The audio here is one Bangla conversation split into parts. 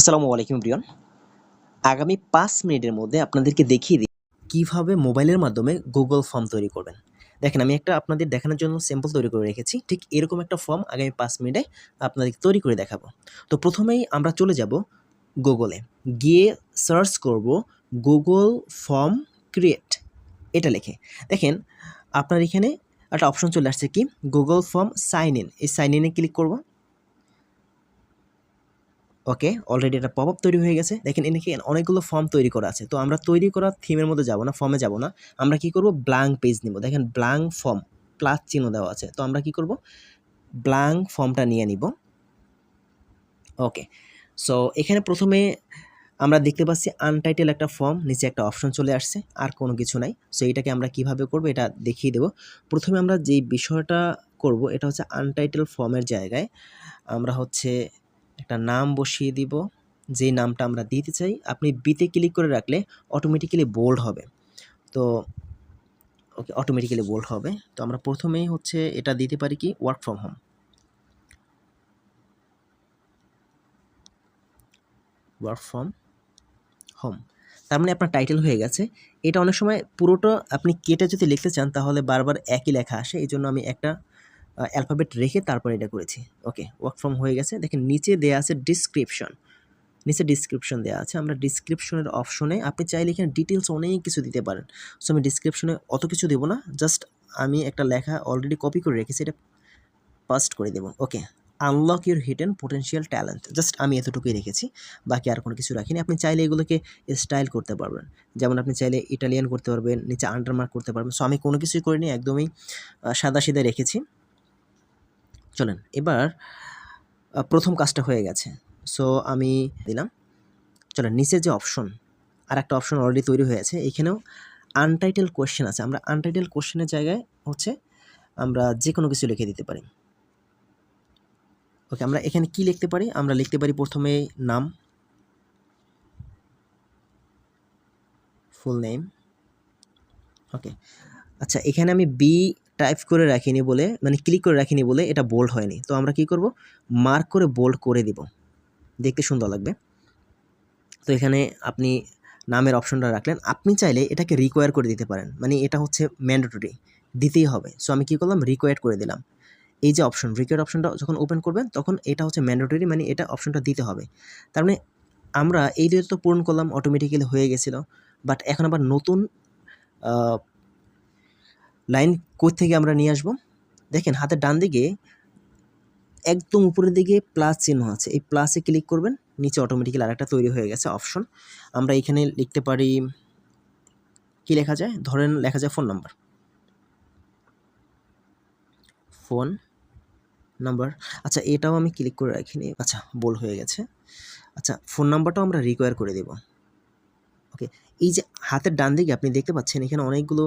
আসসালামু আলাইকুম প্রিয়ন। আগামী ৫ মিনিটের মধ্যে আপনাদেরকে দেখিয়ে দিই কিভাবে মোবাইলের মাধ্যমে গুগল ফর্ম তৈরি করবেন। দেখেন আমি একটা আপনাদের দেখানোর জন্য স্যাম্পল তৈরি করে রেখেছি। ঠিক এরকম একটা ফর্ম আগামী ৫ মিনিটে আপনাদেরকে তৈরি করে দেখাবো। তো প্রথমেই আমরা চলে যাব গুগলে। গিয়ে সার্চ করব গুগল ফর্ম ক্রিয়েট এটা লিখে। দেখেন আপনার এখানে একটা অপশন চলে আসছে কি গুগল ফর্ম সাইন ইন। এই সাইন ইনে ক্লিক করব। ওকে, অলরেডি একটা পপআপ তৈরি হয়ে গেছে। দেখেন এখানে অনেকগুলো ফর্ম তৈরি করা আছে। তো আমরা তৈরি করা থিমের মধ্যে যাব না, ফর্মে যাব না। আমরা কি করব ব্ল্যাঙ্ক পেজ নিব। দেখেন ব্ল্যাঙ্ক ফর্ম প্লাস চিহ্ন দেওয়া আছে। তো আমরা কি করব ব্ল্যাঙ্ক ফর্মটা নিয়ে নিব। ওকে, সো এখানে প্রথমে আমরা দেখতে পাচ্ছি আনটাইটেল একটা ফর্ম, নিচে একটা অপশন চলে আসছে, আর কোনো কিছু নাই। সো এটাকে আমরা কিভাবে করব এটা দেখিয়ে দেব। প্রথমে আমরা যে বিষয়টা করব এটা হচ্ছে আনটাইটেল ফর্মের জায়গায় আমরা হচ্ছে একটা নাম বসিয়ে দিব, যে নামটা আমরা দিতে চাই। আপনি বিতে ক্লিক করে রাখলে অটোমেটিক্যালি বোল্ড হবে। তো ওকে, অটোমেটিক্যালি বোল্ড হবে। তো আমরা প্রথমেই হচ্ছে এটা দিতে পারি কি work from home. Work from home, তার মানে আপনার টাইটেল হয়ে গেছে। এটা অনেক সময় পুরোটা আপনি কেটে যদি লিখতে চান তাহলে বারবার একই লেখা আসে, এই জন্য আমি একটা অ্যালফাবেট রেখে তারপর এটা করেছি। ওকে, ওয়ার্ক ফ্রম হয়ে গেছে। দেখেন নিচে দেয়া আছে ডিসক্রিপশন, নিচে ডিসক্রিপশন দেওয়া আছে। আমরা ডিসক্রিপশনের অপশনে আপনি চাইলে এখানে ডিটেলস অনেক কিছু দিতে পারেন। সো আমি ডিসক্রিপশনে অত কিছু দেবো না, জাস্ট আমি একটা লেখা অলরেডি কপি করে রেখেছি, এটা পাস্ট করে দেবো। Okay, unlock your hidden potential talent, just আমি এতটুকুই রেখেছি, বাকি আর কোনো কিছু রাখিনি। আপনি চাইলে এগুলোকে স্টাইল করতে পারবেন, যেমন আপনি চাইলে ইটালিয়ান করতে পারবেন, নিচে আন্ডারমার্ক করতে পারবেন। সো আমি কোনো কিছুই করিনি, একদমই সাদাসিধা রেখেছি। চলেন এবার প্রথম কাজটা হয়ে গেছে। সো আমি দিলাম। চলেন নিচে যে অপশন, আর একটা অপশন অলরেডি তৈরি হয়েছে, এখানেও আনটাইটেল কোয়েশ্চেন আছে। আমরা আনটাইটেল কোয়েশ্চেনের জায়গায় হচ্ছে আমরা যে কোনো কিছু লিখে দিতে পারি। ওকে, আমরা এখানে কি লিখতে পারি? আমরা লিখতে পারি প্রথমে নাম, ফুল নেম। ওকে, আচ্ছা এখানে আমি বি টাইপ করে রাখিনি বলে, মানে ক্লিক করে রাখিনি বলে এটা বোল্ড হয়নি। তো আমরা কি করব মার্ক করে বোল্ড করে দিব, দেখতে সুন্দর লাগবে। তো এখানে আপনি নামের অপশনটা রাখলেন। আপনি চাইলে এটাকে রিকোয়ার করে দিতে পারেন, মানে এটা হচ্ছে ম্যান্ডেটরি, দিতেই হবে। সো আমি কি করলাম রিকোয়ার করে দিলাম। এই যে অপশন রিকোয়ার অপশনটা যখন ওপেন করবেন তখন এটা হচ্ছে ম্যান্ডেটরি, মানে এটা অপশনটা দিতে হবে। তার মানে আমরা এই দুটো তো পূরণ করলাম, অটোমেটিক্যালি হয়ে গেছিল। বাট এখন আবার নতুন লাইন কোড থেকে আমরা নিয়ে আসবো। দেখেন হাতের ডান দিকে একদম উপরের দিকে প্লাস চিহ্ন আছে, এই প্লাসে ক্লিক করবেন, নিচে অটোমেটিক্যালি আরেকটা তৈরি হয়ে গেছে অপশন। আমরা এখানে লিখতে পারি কি লেখা যায়, ধরেন লেখা যায় ফোন নাম্বার, ফোন নাম্বার। আচ্ছা এটাও আমি ক্লিক করে রাখিনি, আচ্ছা বোল হয়ে গেছে। আচ্ছা ফোন নাম্বারটাও আমরা রিকোয়ার করে দেব। ওকে, এই যে হাতের ডান দিকে আপনি দেখতে পাচ্ছেন এখানে অনেকগুলো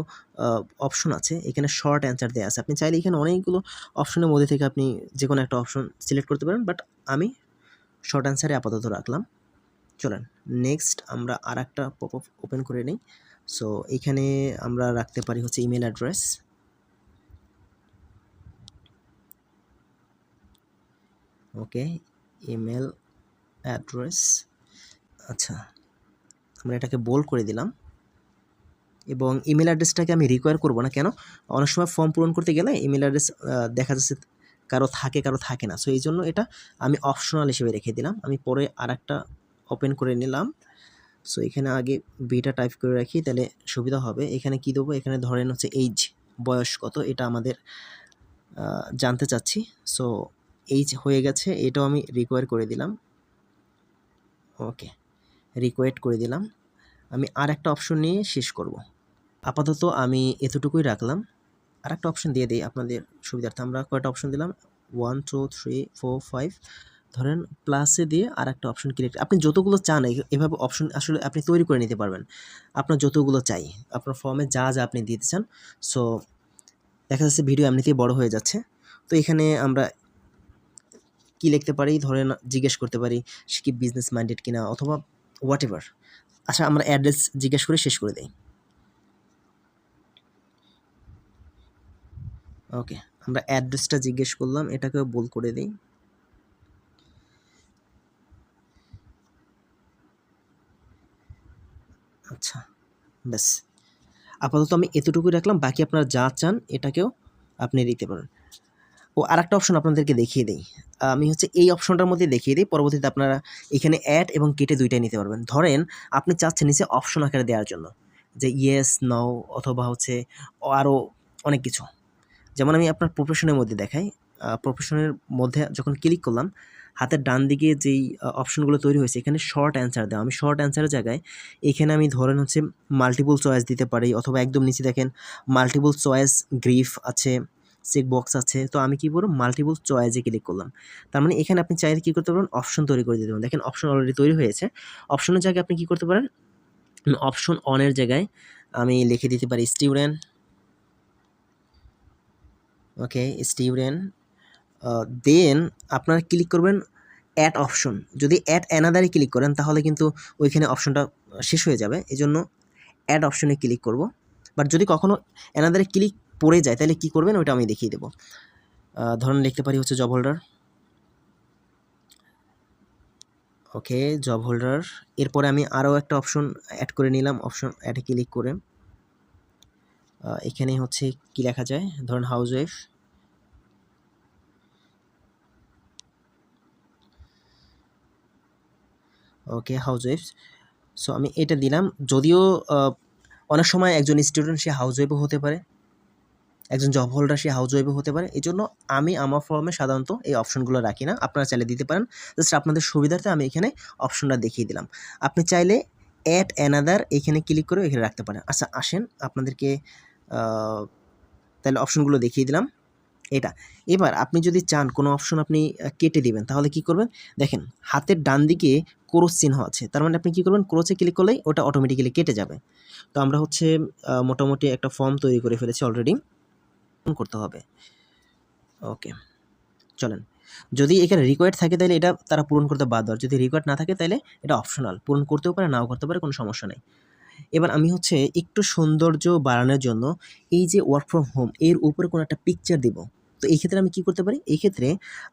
অপশন আছে, এখানে শর্ট অ্যান্সার দেওয়া আছে। আপনি চাইলে এখানে অনেকগুলো অপশনের মধ্যে থেকে আপনি যে কোনো একটা অপশন সিলেক্ট করতে পারেন, বাট আমি শর্ট অ্যান্সারে আপাতত রাখলাম। চলেন নেক্সট আমরা আর একটা পপ আপ ওপেন করে নিই। সো এইখানে আমরা রাখতে পারি হচ্ছে ইমেল অ্যাড্রেস। ওকে, ইমেল অ্যাড্রেস। আচ্ছা আমরা এটাকে বোল্ড করে দিলাম, এবং ইমেল অ্যাড্রেসটাকে আমি রিকোয়ার করব না। কেন? অনেক সময় ফর্ম পূরণ করতে গেলে ইমেল অ্যাড্রেস দেখা যাচ্ছে কারো থাকে কারো থাকে না। সো এই জন্য এটা আমি অপশনাল হিসেবে রেখে দিলাম। আমি পরে আর একটা ওপেন করে নিলাম। সো এখানে আগে বিটা টাইপ করে রাখি, তাহলে সুবিধা হবে। এখানে কি দেবো, এখানে ধরেন হচ্ছে এইজ, বয়স কত এটা আমাদের জানতে চাচ্ছি। সো এইজ হয়ে গেছে, এটাও আমি রিকোয়ার করে দিলাম। ওকে, রিকোয়েট করে দিলাম। আমি আর একটা অপশন নিয়ে শেষ করব। আপাতত আমি এতটুকুই রাখলাম। আর একটা অপশন দিয়ে দিই আপনাদের সুবিধার্থে। আমরা কয়টা অপশন দিলাম 1 2 3 4 5, ধরেন প্লাসে দিয়ে আর একটা অপশন ক্লিক। আপনি যতগুলো চান এভাবে অপশন আসলে আপনি তৈরি করে নিতে পারবেন, আপনার যতগুলো চাই আপনার ফর্মে যা যা আপনি দিতে চান। সো দেখা যাচ্ছে ভিডিও এমনিতেই বড় হয়ে যাচ্ছে। তো এখানে আমরা কি লিখতে পারি, ধরেন জিজ্ঞেস করতে পারি সে কি বিজনেস মাইন্ডেড কিনা, অথবা হোয়াট এভার। আচ্ছা আমরা অ্যাড্রেস জিজ্ঞেস করে শেষ করে দিই। ওকে, আমরা অ্যাড্রেসটা জিজ্ঞেস করলাম, এটাকেও বোল্ড করে দিই। আচ্ছা, ব্যাস। আপাতত আমি এতটুকুই রাখলাম, বাকি আপনারা যা চান এটাকেও আপনি দিতে পারেন। ও আরেকটা অপশন আপনাদেরকে দেখিয়ে দেই। আমি হচ্ছে এই অপশনটার মধ্যে দেখিয়ে দিই, পরবর্তীতে আপনারা এখানে অ্যাড এবং কেটে ২ টাই নিতে পারবেন। ধরেন আপনি চাচ্ছেন নিচে অপশন আকারে দেওয়ার জন্য যে ইয়েস, নো অথবা হচ্ছে আরও অনেক কিছু। যেমন আমি আপনার প্রফেশনের মধ্যে দেখাই। প্রফেশনের মধ্যে যখন ক্লিক করলাম, হাতের ডান দিকে যেই অপশনগুলো তৈরি হয়েছে এখানে শর্ট অ্যান্সার দেওয়া। আমি শর্ট অ্যান্সারের জায়গায় এখানে আমি ধরেন হচ্ছে মাল্টিপল চয়েস দিতে পারি, অথবা একদম নিচে দেখেন মাল্টিপল চয়েস গ্রিফ আছে, চেক বক্স আছে। তো আমি কি করব, মাল্টিপল চয়েসে ক্লিক করলাম। তার মানে এখানে আপনি চাইলে কি করতে পারেন, অপশন তৈরি করে দিতে পারেন। দেখেন অপশন অলরেডি তৈরি হয়েছে। অপশনের জায়গায় আপনি কি করতে পারেন, অপশন অনের জায়গায় আমি লিখে দিতে পারি স্টুডেন্ট। ওকে, স্টুডেন্ট। দেন আপনারা ক্লিক করবেন অ্যাড অপশন। যদি অ্যাড অ্যানাদারে ক্লিক করেন তাহলে কিন্তু ওইখানে অপশনটা শেষ হয়ে যাবে। এজন্য অ্যাড অপশনে ক্লিক করব। বাট যদি কখনো অ্যানাদারে ক্লিক পড়ে যায় তাহলে কি করবেন ওইটা আমি দেখিয়ে দেবো। ধরুন লিখতে পারি হচ্ছে জব হোল্ডার। ওকে, জব হোল্ডার। এরপরে আমি আরও একটা অপশন অ্যাড করে নিলাম। অপশন অ্যাডে ক্লিক করে এখানে হচ্ছে কি লেখা যায়, ধরুন হাউস ওয়াইফ। ওকে, হাউস ওয়াইফ। সো আমি এটা দিলাম। যদিও অনেক সময় একজন স্টুডেন্ট সে হাউস ওয়াইফও হতে পারে, একজন জব হোল্ডার সে হাউস ওয়াইফও হতে পারে। এই জন্য আমি আমার ফর্মে সাধারণত এই অপশনগুলো রাখি না। আপনারা চাইলে দিতে পারেন। জাস্ট আপনাদের সুবিধার্থে আমি এখানে অপশনটা দেখিয়ে দিলাম। আপনি চাইলে অ্যাড অ্যানাদার এখানে ক্লিক করে এখানে রাখতে পারেন। আচ্ছা আসেন আপনাদেরকে তাহলে অপশনগুলো দেখিয়ে দিলাম। এটা এবার আপনি যদি চান কোনো অপশন আপনি কেটে দিবেন তাহলে কি করবেন, দেখেন হাতের ডান দিকে ক্রস চিহ্ন আছে। তার মানে আপনি কি করবেন, ক্রসে ক্লিক করলেই ওটা অটোমেটিক্যালি কেটে যাবে। তো আমরা হচ্ছে মোটামুটি একটা ফর্ম তৈরি করে ফেলেছি অলরেডি, করতে হবে। ওকে, চলেন। যদি এখানে রিকোয়ার্ড থাকে তাহলে এটা তারা পূরণ করতে বাধ্য, আর যদি রিকোয়ার্ড না থাকে তাহলে এটা অপশনাল, পূরণ করতেও পারে নাও করতে পারে, কোনো সমস্যা নেই। এবার আমি হচ্ছে একটু সৌন্দর্য বাড়ানোর জন্য এই যে ওয়ার্ক ফ্রম হোম এর উপরে কোনো একটা পিকচার দিব। তো এই ক্ষেত্রে আমি কি করতে পারি, এই ক্ষেত্রে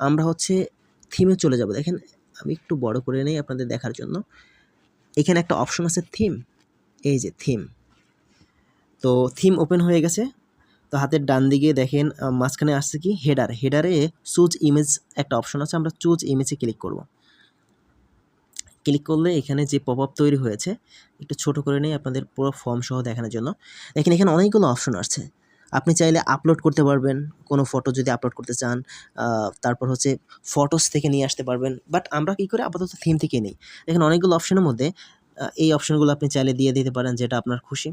আমরা হচ্ছে থিমে চলে যাব। দেখেন আমি একটু বড় করে নেই আপনাদের দেখার জন্য। এখানে একটা অপশন আছে থিম, এই যে থিম। তো থিম ওপেন হয়ে গেছে। তো হাতের ডান দিকে দেখেন মাঝখানে আসছে কি হেডার, হেডারে চুজ ইমেজ একটা অপশন আছে। আমরা চুজ ইমেজে ক্লিক করব। ক্লিক করলে এখানে যে পপ আপ তৈরি হয়েছে, একটু ছোট করে নেই আপনাদের পুরো ফর্ম সহ দেখানোর জন্য। দেখেন এখানে অনেকগুলো অপশন আসছে। আপনি চাইলে আপলোড করতে পারবেন, কোনো ফটো যদি আপলোড করতে চান। তারপর হচ্ছে ফটোস থেকে নিয়ে আসতে পারবেন। বাট আমরা কী করে আপাতত থিম থেকে নিই। দেখেন অনেকগুলো অপশনের মধ্যে এই অপশনগুলো আপনি চাইলে দিয়ে দিতে পারেন, যেটা আপনার খুশি,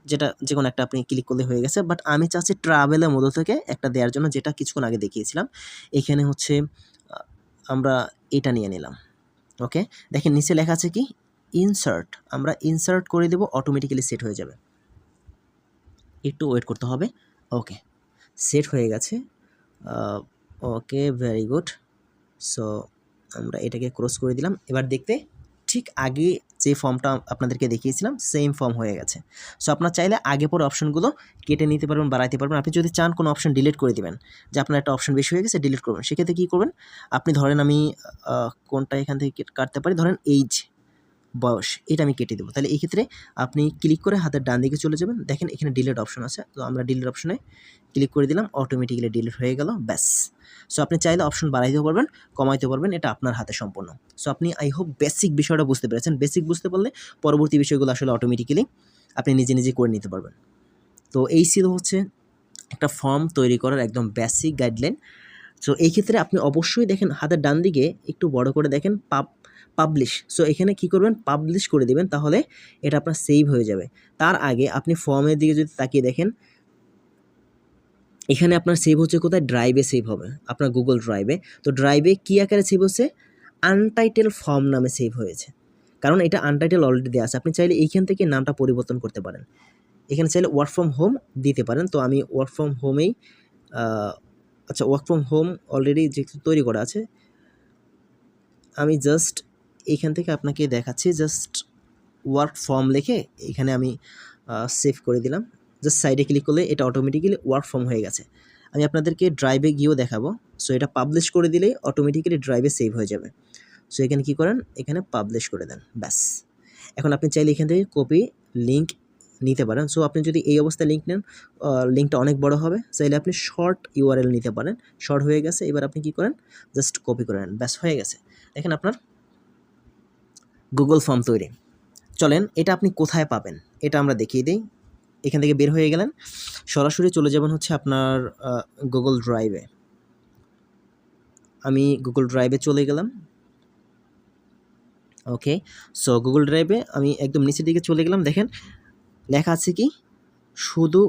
যেটা যে কোনো একটা আপনি ক্লিক করলে হয়ে গেছে। বাট আমি চাচ্ছি ট্রাভেলের মধ্যে থেকে একটা দেওয়ার জন্য, যেটা কিছুক্ষণ আগে দেখিয়েছিলাম। এখানে হচ্ছে আমরা এটা নিয়ে নিলাম। ওকে, দেখেন নিচে লেখা আছে কি ইনসার্ট। আমরা ইনসার্ট করে দেব, অটোমেটিক্যালি সেট হয়ে যাবে। একটু ওয়েট করতে হবে। ওকে, সেট হয়ে গেছে। ওকে, ভেরি গুড। সো আমরা এটাকে ক্রস করে দিলাম। এবার দেখতে ঠিক আগে যে ফর্মটা আপনাদেরকে দেখিয়েছিলাম সেম ফর্ম হয়ে গেছে। সো আপনার চাইলে আগে পরে অপশনগুলো কেটে নিতে পারবেন, বাড়াইতে পারবেন। আপনি যদি চান কোনো অপশন ডিলিট করে দিবেন, যে আপনার একটা অপশন বেশি হয়ে গেছে ডিলিট করবেন, সেক্ষেত্রে কী করবেন, আপনি ধরেন আমি কোনটা এখান থেকে কাটতে পারি, ধরেন এইজ, বয়স, এটা আমি কেটে দেবো। তাহলে এই ক্ষেত্রে আপনি ক্লিক করে হাতের ডান দিকে চলে যাবেন। দেখেন এখানে ডিলিট অপশন আছে। তো আমরা ডিলিট অপশনে ক্লিক করে দিলাম, অটোমেটিক্যালি ডিলিট হয়ে গেল, ব্যাস। সো আপনি চাইলে অপশন বাড়াইতেও পারবেন, কমাইতেও পারবেন, এটা আপনার হাতে সম্পূর্ণ। সো আপনি আই হোপ বেসিক বিষয়টা বুঝতে পেরেছেন। বেসিক বুঝতে পারলে পরবর্তী বিষয়গুলো আসলে অটোমেটিক্যালি আপনি নিজে নিজে করে নিতে পারবেন। তো এই ছিল হচ্ছে একটা ফর্ম তৈরি করার একদম বেসিক গাইডলাইন। সো এই ক্ষেত্রে আপনি অবশ্যই দেখেন হাতের ডান দিকে একটু বড় করে দেখেন পাবলিশ। সো এখানে কি করবেন, পাবলিশ করে দেবেন, তাহলে এটা আপনার সেভ হয়ে যাবে। তার আগে আপনি ফর্মের দিকে যদি তাকিয়ে দেখেন, এখানে আপনার সেভ হচ্ছে কোথায়, ড্রাইভে সেভ হবে, আপনার গুগল ড্রাইভে। তো ড্রাইভে কী আকারে সেভ হচ্ছে, আনটাইটেল ফর্ম নামে সেভ হয়েছে, কারণ এটা আনটাইটেল অলরেডি দেওয়া আছে। আপনি চাইলে এইখান থেকে নামটা পরিবর্তন করতে পারেন। এখানে চাইলে ওয়ার্ক ফ্রম হোম দিতে পারেন। তো আমি ওয়ার্ক ফ্রম হোমেই আচ্ছা, ওয়ার্ক ফ্রম হোম অলরেডি যেহেতু তৈরি করা আছে, আমি জাস্ট এইখান থেকে আপনাকে দেখাচ্ছি। জাস্ট ওয়ার্ক ফর্ম লিখে এখানে আমি সেভ করে দিলাম। জাস্ট সাইডে ক্লিক করলে এটা অটোমেটিক্যালি ওয়ার্ক ফর্ম হয়ে গেছে। আমি আপনাদেরকে ড্রাইভে গিয়েও দেখাবো। সো এটা পাবলিশ করে দিলেই অটোমেটিক্যালি ড্রাইভে সেভ হয়ে যাবে। সো এখানে কী করেন, এখানে পাবলিশ করে দেন, ব্যাস। এখন আপনি চাইলে এখান থেকে কপি লিঙ্ক নিতে পারেন। সো আপনি যদি এই অবস্থায় লিঙ্ক নেন, লিঙ্কটা অনেক বড় হবে। চাইলে আপনি শর্ট ইউআরএল নিতে পারেন। শর্ট হয়ে গেছে, এবার আপনি কি করেন, জাস্ট কপি করে নেন, ব্যাস হয়ে গেছে। দেখেন আপনার গুগল ফর্ম তৈরি। চলেন এটা আপনি কোথায় পাবেন এটা আমরা দেখিয়ে দিই। এখান থেকে বের হয়ে গেলেন, সরাসরি চলে যাবেন হচ্ছে আপনার গুগল ড্রাইভে। আমি গুগল ড্রাইভে চলে গেলাম। ওকে, সো গুগল ড্রাইভে আমি একদম নিচের দিকে চলে গেলাম। দেখেন লেখা আছে কি, শুধু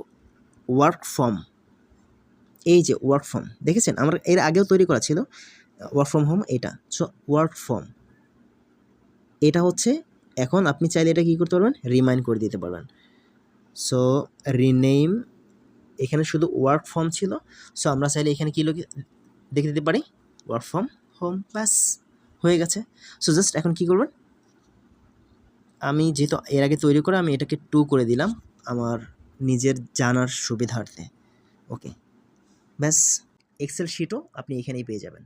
ওয়ার্ক ফ্রম, এই যে ওয়ার্ক ফ্রম দেখেছেন, আমার এর আগেও তৈরি করা ছিল ওয়ার্ক ফ্রম হোম এটা। সো ওয়ার্ক ফ্রম এটা হচ্ছে, এখন আপনি চাইলে এটা কী করতে পারবেন, রিমাইন্ড করে দিতে পারবেন। সো রিনেম, এখানে শুধু ওয়ার্ক ফ্রম ছিল। সো আমরা চাইলে এখানে কী দেখে দিতে পারি, ওয়ার্ক ফ্রম হোম, ব্যাস হয়ে গেছে। সো জাস্ট এখন কী করবেন, আমি যেহেতু এর আগে তৈরি করে আমি এটাকে 2 করে দিলাম আমার নিজের জানার সুবিধার্থে। ওকে, ব্যাস এক্সেল শিটও আপনি এখানেই পেয়ে যাবেন।